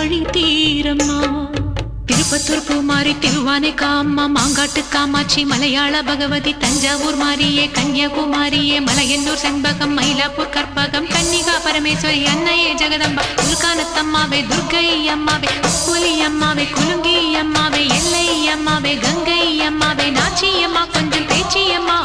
வழி தீரம்மா. திருப்பத்தூர் பூமாரி, திருவானை காம்மா, மாங்காட்டு காமாட்சி, மலையாள பகவதி, தஞ்சாவூர் மாரியே, கன்னியாகுமாரியே, மலையன்னூர் செண்பகம், மயிலாப்பூர் கற்பகம், கன்னிகா பரமேஸ்வரி, அன்னையே ஜெகதம்பா, உல்கானத்தம்மாவே, துர்க்கை அம்மாவே, புலி அம்மாவே, குலுங்கி அம்மாவே, எல்லை அம்மாவே, கங்கை அம்மாவே, நாச்சி அம்மா, கொஞ்சம் பேச்சி அம்மா,